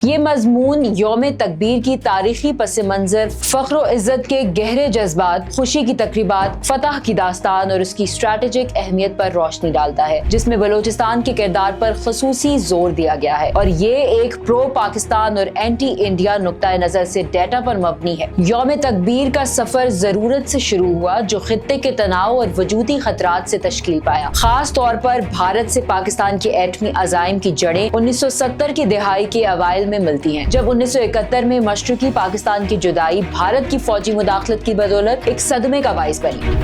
یہ مضمون یوم تکبیر کی تاریخی پس منظر، فخر و عزت کے گہرے جذبات، خوشی کی تقریبات، فتح کی داستان اور اس کی اسٹریٹجک اہمیت پر روشنی ڈالتا ہے، جس میں بلوچستان کے کردار پر خصوصی زور دیا گیا ہے اور یہ ایک پرو پاکستان اور اینٹی انڈیا نقطۂ نظر سے ڈیٹا پر مبنی ہے۔ یوم تکبیر کا سفر ضرورت سے شروع ہوا جو خطے کے تناؤ اور وجودی خطرات سے تشکیل پایا، خاص طور پر بھارت سے پاکستان کے ایٹمی عزائم کی جڑیں 1970 کی دہائی کے اوائل میں ملتی ہیں، جب 1971 میں مشرقی پاکستان کی جدائی بھارت کی فوجی مداخلت کی بدولت ایک صدمے کا باعث بنی۔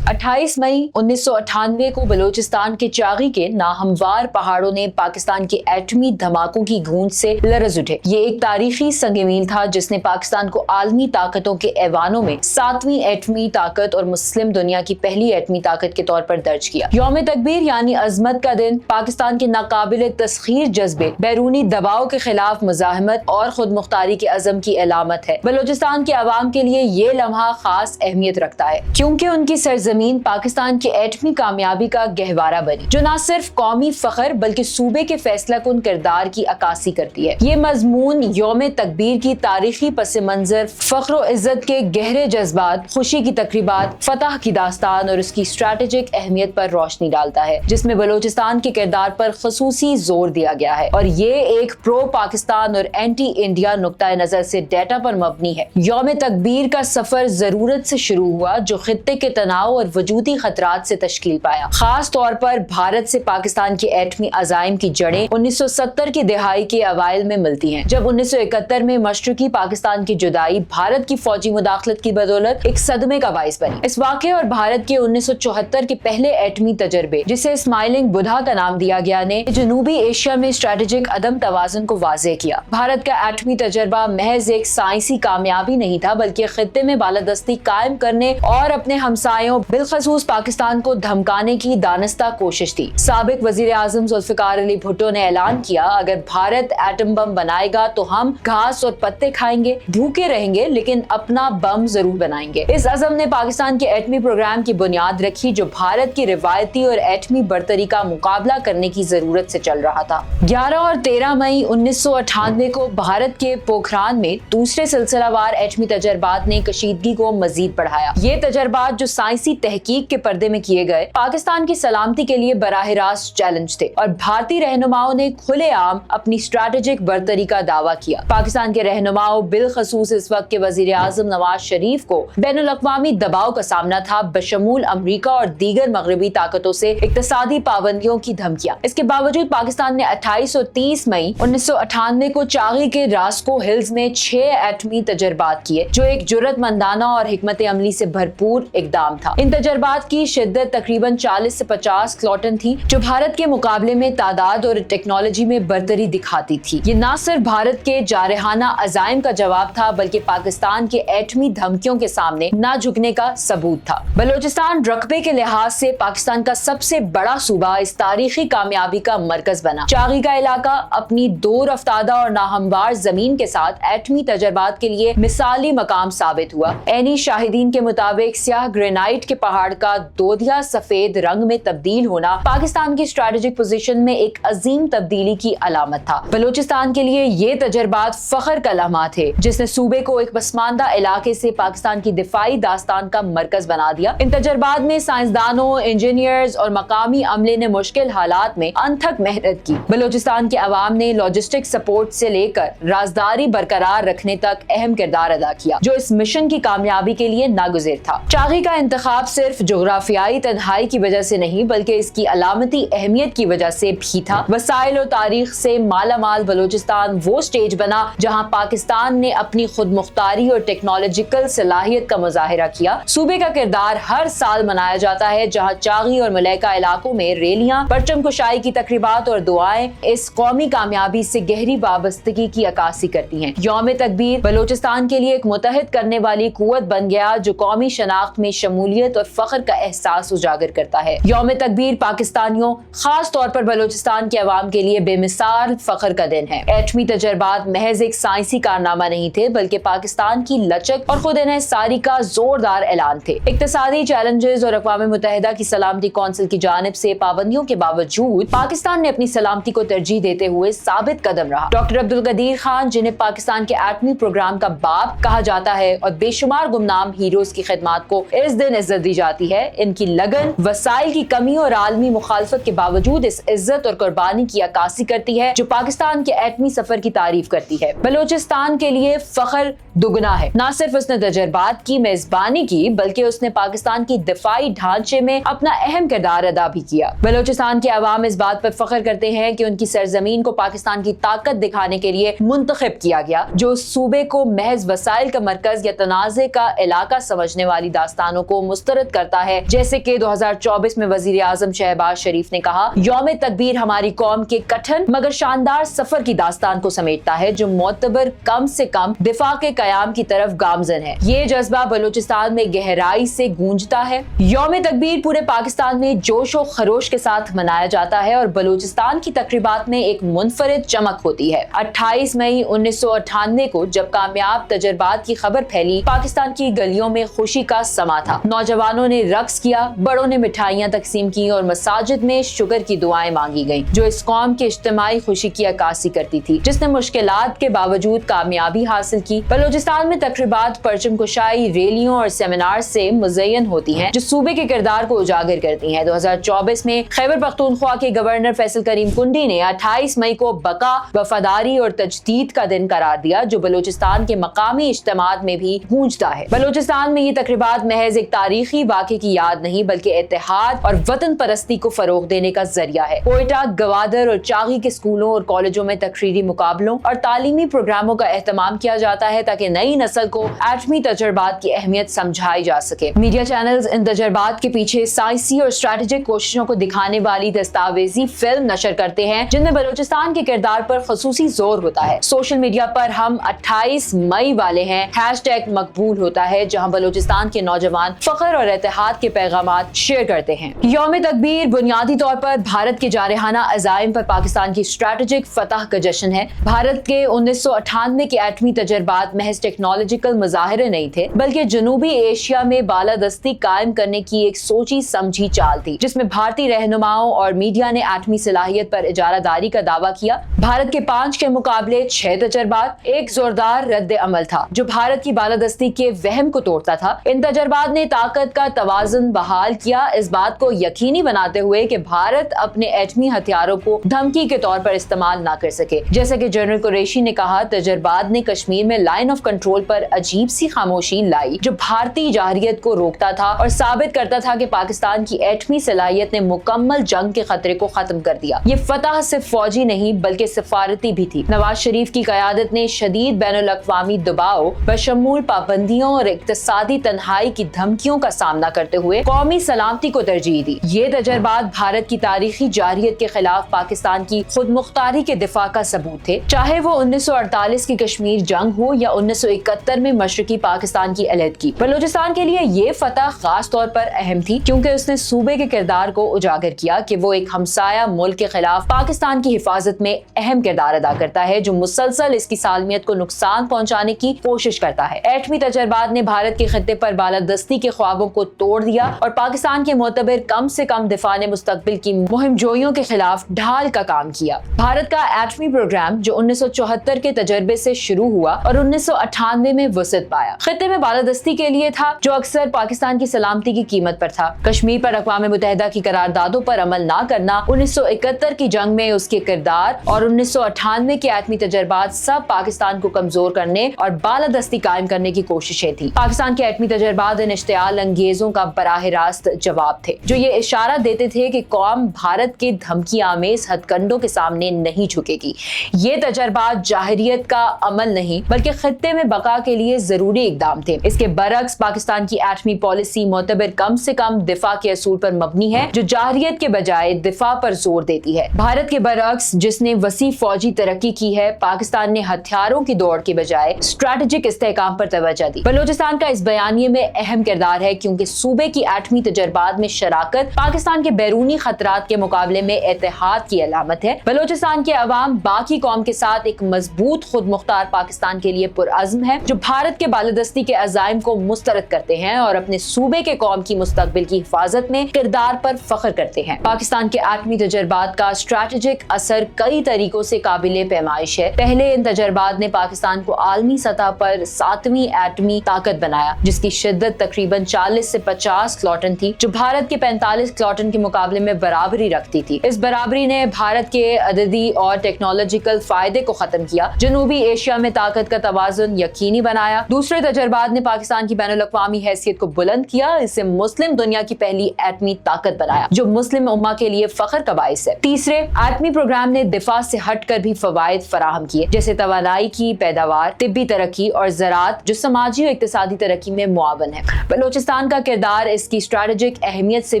28 مئی 1998 کو بلوچستان کے چاغی کے ناہموار پہاڑوں نے پاکستان کے ایٹمی دھماکوں کی گونج سے لرز اٹھے۔ یہ ایک تاریخی سنگ میل تھا جس نے پاکستان کو عالمی طاقتوں کے ایوانوں میں 7ویں ایٹمی طاقت اور مسلم دنیا کی پہلی ایٹمی طاقت کے طور پر درج کیا۔ یوم تکبیر یعنی عظمت کا دن پاکستان کے ناقابل تسخیر جذبے، بیرونی دباؤ کے خلاف مزاحمت اور خود مختاری کے عزم کی علامت ہے۔ بلوچستان کے عوام کے لیے یہ لمحہ خاص اہمیت رکھتا ہے کیونکہ ان کی سرزمین پاکستان کی ایٹمی کامیابی کا گہوارہ بنی، جو نہ صرف قومی فخر بلکہ صوبے کے فیصلہ کن کردار کی عکاسی کرتی ہے۔ یہ مضمون یوم تکبیر کی تاریخی پس منظر، فخر و عزت کے گہرے جذبات، خوشی کی تقریبات، فتح کی داستان اور اس کی اسٹریٹجک اہمیت پر روشنی ڈالتا ہے، جس میں بلوچستان کے کردار پر خصوصی زور دیا گیا ہے اور یہ ایک پرو پاکستان اور اینٹی انڈیا نقطۂ نظر سے ڈیٹا پر مبنی ہے۔ یوم تکبیر کا سفر ضرورت سے شروع ہوا جو خطے کے تناؤ اور وجودی خطرات سے تشکیل پایا، خاص طور پر بھارت سے پاکستان کے ایٹمی عزائم کی جڑیں 1970 کی دہائی کے اوائل میں ملتی ہیں، جب 1971 میں مشرقی پاکستان کی جدائی بھارت کی فوجی مداخلت کی بدولت ایک صدمے کا باعث بنی۔ اس واقعے اور بھارت کے 1974 کے پہلے ایٹمی تجربے، جسے اسمائلنگ بدھا کا نام دیا گیا، نے جنوبی ایشیا میں اسٹریٹجک عدم توازن کو واضح کیا۔ بھارت کا ایٹمی تجربہ محض ایک سائنسی کامیابی نہیں تھا بلکہ خطے میں بالادستی قائم کرنے اور اپنے ہمسایوں بالخصوص پاکستان کو دھمکانے کی دانستہ کوشش تھی۔ سابق وزیر اعظم ذوالفقار علی بھٹو نے اعلان کیا، اگر بھارت ایٹم بم بنائے گا تو ہم گھاس اور پتے کھائیں گے، بھوکے رہیں گے لیکن اپنا بم ضرور بنائیں گے۔ اس عزم نے پاکستان کے ایٹمی پروگرام کی بنیاد رکھی جو بھارت کی روایتی اور ایٹمی برتری کا مقابلہ کرنے کی ضرورت سے چل رہا تھا۔ 11 اور 13 مئی 1998 کو بھارت کے پوکھران میں دوسرے سلسلہ وار ایٹمی تجربات نے کشیدگی کو مزید بڑھایا۔ یہ تجربات جو سائنسی تحقیق کے پردے میں کیے گئے، پاکستان کی سلامتی کے لیے براہ راست چیلنج تھے اور بھارتی رہنماؤں نے کھلے عام اپنی اسٹریٹجک برتری کا دعویٰ کیا۔ پاکستان کے رہنماؤں بالخصوص اس وقت کے وزیر اعظم نواز شریف کو بین الاقوامی دباؤ کا سامنا تھا، بشمول امریکہ اور دیگر مغربی طاقتوں سے اقتصادی پابندیوں کی دھمکیاں۔ اس کے باوجود پاکستان نے 28 اور 30 مئی 1998 کو چاغی کے راسکو ہلز میں 6 ایٹمی تجربات کیے، جو ایک جرأت مندانہ اور حکمت عملی سے بھرپور اقدام تھا۔ ان تجربات کی شدت تقریباً 40 سے 50 کلوٹن تھی، جو بھارت کے مقابلے میں تعداد اور ٹیکنالوجی میں برتری دکھاتی تھی۔ یہ نہ صرف بھارت کے جارحانہ عزائم کا جواب تھا بلکہ پاکستان کے ایٹمی دھمکیوں کے سامنے نہ جھکنے کا ثبوت تھا۔ بلوچستان رقبے کے لحاظ سے پاکستان کا سب سے بڑا صوبہ اس تاریخی کامیابی کا مرکز بنا۔ چاغی کا علاقہ اپنی دور افتادہ اور ناہموار زمین کے ساتھ ایٹمی تجربات کے لیے مثالی مقام ثابت ہوا۔ عینی شاہدین کے مطابق سیاہ گرینائٹ کے پہاڑ کا دودھیا سفید رنگ میں تبدیل ہونا پاکستان کی اسٹریٹجک پوزیشن میں ایک عظیم تبدیلی کی علامت تھا۔ بلوچستان کے لیے یہ تجربات فخر کا لمحہ تھے جس نے صوبے کو ایک پسماندہ علاقے سے پاکستان کی دفاعی داستان کا مرکز بنا دیا۔ ان تجربات میں سائنسدانوں، انجینئرز اور مقامی عملے نے مشکل حالات میں انتھک محنت کی۔ بلوچستان کے عوام نے لاجسٹک سپورٹ سے لے کر رازداری برقرار رکھنے تک اہم کردار ادا کیا، جو اس مشن کی کامیابی کے لیے ناگزیر تھا۔ چاغی کا انتخاب صرف جغرافیائی تنہائی کی وجہ سے نہیں بلکہ اس کی علامتی اہمیت کی وجہ سے بھی تھا۔ وسائل و تاریخ سے مالا مال بلوچستان وہ سٹیج بنا جہاں پاکستان نے اپنی خود مختاری اور ٹیکنالوجیکل صلاحیت کا مظاہرہ کیا۔ صوبے کا کردار ہر سال منایا جاتا ہے جہاں چاغی اور ملیکہ علاقوں میں ریلیاں، پرچم کشائی کی تقریبات اور دعائیں اس قومی کامیابی سے گہری وابستگی کی عکاسی کرتی ہیں۔ یوم تکبیر بلوچستان کے لیے ایک متحد کرنے والی قوت بن گیا جو قومی شناخت میں شمولیت اور फख्र का एहसास उजागर करता है। यौम तकबीर पाकिस्तानियों, खास तौर पर बलूचिस्तान के अवाम के लिए बेमिसाल फख्र का दिन है। एटमी तजर्बात महज एक साइंसी कारनामा नहीं थे, बल्कि पाकिस्तान की लचक और खुद इन्हिसारी का जोरदार ऐलान थे। इक्तिसादी चैलेंजेस और अक़वाम मुत्तहिदा की सलामती कौंसिल की जानिब से पाबंदियों के बावजूद पाकिस्तान ने अपनी सलामती को तरजीह देते हुए साबित कदम रहा। डॉक्टर अब्दुल कदीर खान, जिन्हें पाकिस्तान के एटमी प्रोग्राम का बाप कहा जाता है और बेशुमार गुमनाम हीरोज की खिदमत को इस दिन इज्जत दी जाती है, इनकी लगन, वसाइल की कमी और आलमी मुखालफत के बावजूद इस इज्जत और कुर्बानी की अक्कासी करती है जो पाकिस्तान के एटमी सफर की तारीफ करती है। बलूचिस्तान के लिए फख्र दुगना है। न सिर्फ उसने तजर्बात की मेजबानी की, बल्कि उसने पाकिस्तान की दिफाई ढांचे में अपना अहम किरदार अदा भी किया। बलूचिस्तान के अवाम इस बात पर फख्र करते हैं कि उनकी सरजमीन को पाकिस्तान की ताकत दिखाने के लिए मुंतखब किया गया, जो उस सूबे को महज वसाइल का मरकज या तनाज़े का इलाका समझने वाली दास्तानों को मुस्तरद करता है। जैसे कि 2024 में वजीर आजम शहबाज शरीफ ने कहा, यौम तकबीर हमारी कौम के कठिन मगर शानदार सफर की दास्तान को समेटता है, जो मोतबर कम से कम दिफा के कयाम की तरफ गामजन है। ये जज्बा बलूचिस्तान में गहराई से गूंजता है। यौम तकबीर पूरे पाकिस्तान में जोश और खरोश के साथ मनाया जाता है और बलूचिस्तान की तकरीबात में एक मुनफरिद चमक होती है। 28 मई 1998 को जब कामयाब तजर्बात की खबर फैली, पाकिस्तान की गलियों में खुशी का समा था। नौजवानों ने रक्स किया, बड़ों ने मिठाइयाँ तकसीम की और मसाजिद में शुगर की दुआएं मांगी गईं, जो इस कौम की इज्तिमाई खुशी की अक्कासी करती थी, जिसने मुश्किलात के बावजूद कामयाबी हासिल की। बलूचिस्तान में तकरीबात परचम कुशाई, रैलियों और सेमिनार से मुज़य्यन होती हैं, जो सूबे के किरदार को उजागर करती हैं। 2024 में खैबर पख्तूनख्वा के गवर्नर फैसल करीम कुंडी ने 28 मई को बका, वफादारी और तजदीद का दिन करार दिया, जो बलूचिस्तान के मकामी इज्तिमात में भी गूंजता है। बलूचिस्तान में ये तकरीबात महज एक तारीखी वाक़े की याद नहीं, बल्कि इत्तेहाद और वतन परस्ती को फरोग देने का जरिया है। कोयटा, गवादर और चागी के स्कूलों और कॉलेजों में तकरीरी मुकाबलों और तालीमी प्रोग्रामों का एहतमाम किया जाता है, ताकि नई नस्ल को एटमी तजर्बात की अहमियत समझाई जा सके। मीडिया चैनल्स इन तजर्बात के पीछे साइंसी और स्ट्रेटेजिक कोशिशों को दिखाने वाली दस्तावेजी फिल्म नशर करते हैं, जिनमें बलूचिस्तान के किरदार पर खसूसी जोर होता है। सोशल मीडिया पर हम 28 मई वाले हैं हैशटैग मकबूल होता है, जहां बलूचिस्तान के नौजवान फख्र और इत्तेहाद के पैगामात शेयर करते हैं। यौम तकबीर बुनियादी तौर पर भारत के जारहाना अज़ाइम पर पाकिस्तान की स्ट्रेटेजिक फतह का जश्न है। भारत के 1998 के एटमी तजर्बात महज टेक्नोलॉजिकल मुजाहिरे नहीं थे, बल्कि जनूबी एशिया में बालादस्ती कायम करने की एक सोची समझी चाल थी, जिसमें भारतीय रहनुमाओं और मीडिया ने एटमी सलाहियत पर इजारादारी का दावा किया। भारत के 5 के मुकाबले 6 तजर्बात एक जोरदार रद्द अमल था, जो भारत की बालादस्ती के वहम को तोड़ता था। इन तजर्बात ने ताकत का तवाज़ुन बहाल किया, इस बात को यकीनी बनाते हुए कि भारत अपने एटमी हथियारों को धमकी के तौर पर इस्तेमाल ना कर सके। जैसे कि जनरल कुरैशी ने कहा, तजर्बात ने कश्मीर में लाइन ऑफ कंट्रोल पर अजीब सी खामोशी लाई, जो भारतीय जारहियत को रोकता था और साबित करता था कि पाकिस्तान की एटमी सलाहियत ने मुकम्मल जंग के खतरे को खत्म कर दिया। ये फतह सिर्फ फौजी नहीं, बल्कि सिफारती भी थी। नवाज शरीफ की क़यादत ने शदीद बैनुल-अक़वामी दबाव, बशमूल पाबंदियों और इक़्तिसादी तन्हाई की धमकियों का सामना करते हुए कौमी सलामती को तरजीह दी। ये तजर्बात भारत की तारीखी जारहियत के खिलाफ पाकिस्तान की खुद मुख्तारी के दिफा का सबूत थे, चाहे वो 1948 की कश्मीर जंग हो या 1971 में मशरकी पाकिस्तान की अलहदगी। बलूचिस्तान के लिए ये फतह खास तौर पर अहम थी, क्योंकि उसने सूबे के किरदार को उजागर किया कि वो एक हमसाया मुल्क के खिलाफ पाकिस्तान की हिफाजत में अहम किरदार अदा करता है, जो मुसलसल इसकी सालमियत को नुकसान पहुंचाने की कोशिश करता है। एटमी तजर्बात ने भारत के खित्ते पर बालादस्ती के ख्वाबों को तोड़ दिया और पाकिस्तान के मोतबर कम से कम दिफा ने मुस्तकबिल की मुहिम जोइयों के खिलाफ ढाल का काम किया। भारत का एटमी प्रोग्राम, जो 1974 के तजर्बे से शुरू हुआ और 1998 में वसअत पाया, खित्ते में बालादस्ती के लिए था, जो अक्सर पाकिस्तान की सलामती की कीमत पर था। कश्मीर पर अक़वाम मुत्तहिदा की करारदादों पर अमल ना करना, 1971 की जंग में उसके किरदार और 1998 के एटमी तजर्बात सब पाकिस्तान को कमजोर करने और बालादस्ती कायम करने की कोशिशें थी। पाकिस्तान के एटमी तजर्बात इन इश्तियाल अंगेजों का बराह रास्त जवाब थे, जो ये इशारा देते थे कि कौम भारत के धमकी आमेज हथकंडों के सामने नहीं झुकेगी। ये तजर्बात जाहिरियत का अमल नहीं, बल्कि खित्ते में बका के लिए जरूरी इकदाम थे। इसके बरक्स पाकिस्तान की एटमी पॉलिसी मोतबर कम से कम दिफा के असूल पर मबनी है, जो जाहिरियत के बजाय दिफा पर जोर देती है। भारत के बरक्स, जिसने वसी फौजी तरक्की की है, पाकिस्तान ने हथियारों की दौड़ के बजाय स्ट्रेटेजिक इस्तेहकाम पर तवज्जो दी। बलूचिस्तान का इस बयानिए में अहम किरदार है, क्योंकि सूबे की एटमी तजर्बात में शराकत पाकिस्तान के बैरूनी खतरात के मुकाबले में इत्तेहाद की अलामत है। बलोचिस्तान के अवाम बाकी कौम के साथ एक मजबूत खुद मुख्तार पाकिस्तान के लिए पुरअज़्म है, जो भारत के बालादस्ती के अज़ाइम को मुस्तरद करते हैं और अपने सूबे के कौम की मुस्तकबिल की हिफाजत में किरदार पर फख्र करते हैं। पाकिस्तान के एटमी तजर्बात का स्ट्रेटेजिक असर कई तरीकों से काबिले पैमाइश है। पहले इन तजर्बात ने पाकिस्तान को आलमी सतह पर 7वीं एटमी ताकत बनाया, जिसकी शिद्दत तकरीबन 40 से 50 किलोटन थी, जो भारत के 45 किलोटन के मुकाबले में बराबरी रखती थी। इस बराबरी ने भारत के अददी और टेक्नोलॉजिकल फायदे को खत्म किया, जनूबी एशिया में ताकत का तवाज़ुन यकीनी बनाया। दूसरे तजर्बात ने पाकिस्तान की बैनुल-अक़वामी हैसियत को बुलंद किया, इसे मुस्लिम दुनिया की पहली एटमी ताकत बनाया, जो मुस्लिम उम्मा के लिए फख्र का बाइस है। तीसरे, एटमी प्रोग्राम ने दिफा से हटकर भी फवायद फराहम किए, जैसे तवानाई की पैदावार, तिब्बी तरक्की और ज़राअत, जो समाजी और इक्तिसादी तरक्की में मुआवन है। बलोचिस्तान का किरदार इसकी स्ट्रेटेजिक अहमियत से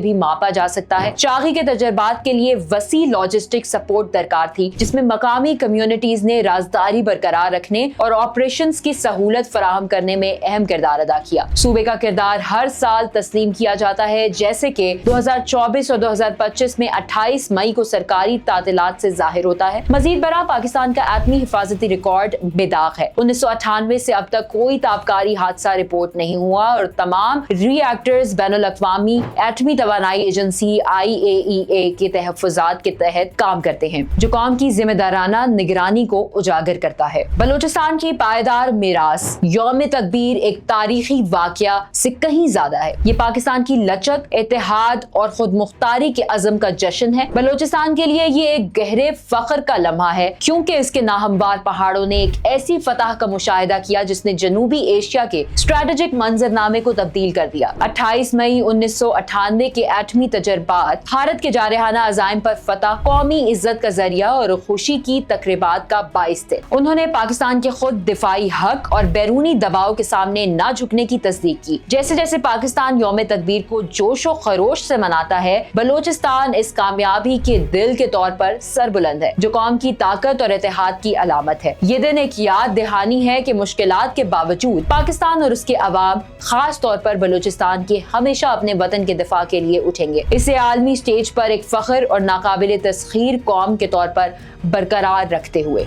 भी मापा जा सकता है। चागी के तजर्बात के लिए वसी लॉजिस्टिक सपोर्ट दरकार थी, जिसमें मकामी कम्युनिटीज ने राजदारी बरकरार रखने और ऑपरेशंस की सहूलत फराहम करने में अहम किरदार अदा किया। सूबे का किरदार हर साल तस्लीम किया जाता है, जैसे कि 2024 और 2025 में 28 मई को सरकारी तातीलात से जाहिर होता है। मजीद बरा पाकिस्तान का एटमी हिफाजती रिकॉर्ड बेदाग है। 1998 से अब तक कोई ताबकारी हादसा रिपोर्ट नहीं हुआ और तमाम रिएक्टर्स बैनुल-अक़वामी एटमी तवानाई एजेंसी IAEA के तहफ़्फ़ुज़ात के तहत काम करते हैं, जो कौम की जिम्मेदाराना निगरानी को उजागर करता है। बलोचिस्तान की पायदार मीरास यौम तकबीर एक तारीखी वाक़या से कहीं ज्यादा है। ये पाकिस्तान की लचक, इत्तेहाद और खुद मुख्तारी के अज़म का जश्न है। बलोचिस्तान के लिए ये एक गहरे फख्र का लम्हा है, क्योंकि इसके नाहमवार पहाड़ों ने एक ऐसी फतह का मुशाहिदा किया जिसने जनूबी एशिया के स्ट्रेटेजिक मंजरनामे को तब्दील कर दिया। 28 मई 1998 के एटमी तजर्बात भारत के जारहाना अज़ाइम पर फतह, कौमी इज्जत का जरिया और खुशी की तकरीबात का बाइस थे। उन्होंने पाकिस्तान के खुद दिफाई हक और बैरूनी दबाव के सामने न झुकने की तस्दीक की। जैसे जैसे पाकिस्तान यौम तकबीर को जोशो खरोश से मनाता है, बलोचिस्तान इस कामयाबी के दिल के तौर पर सरबुलंद है, जो कौम की ताकत और इत्तेहाद की अलामत है। ये दिन एक याद दहानी है कि मुश्किलात के बावजूद पाकिस्तान और उसके अवाम, खास तौर पर बलोचिस्तान के, हमेशा अपने वतन के दिफा के लिए उठेंगे। इसे आलमी स्टेज पर एक फख्र और नाकाबिले तस्खीर कौम के तौर पर बरकरार रखते हुए।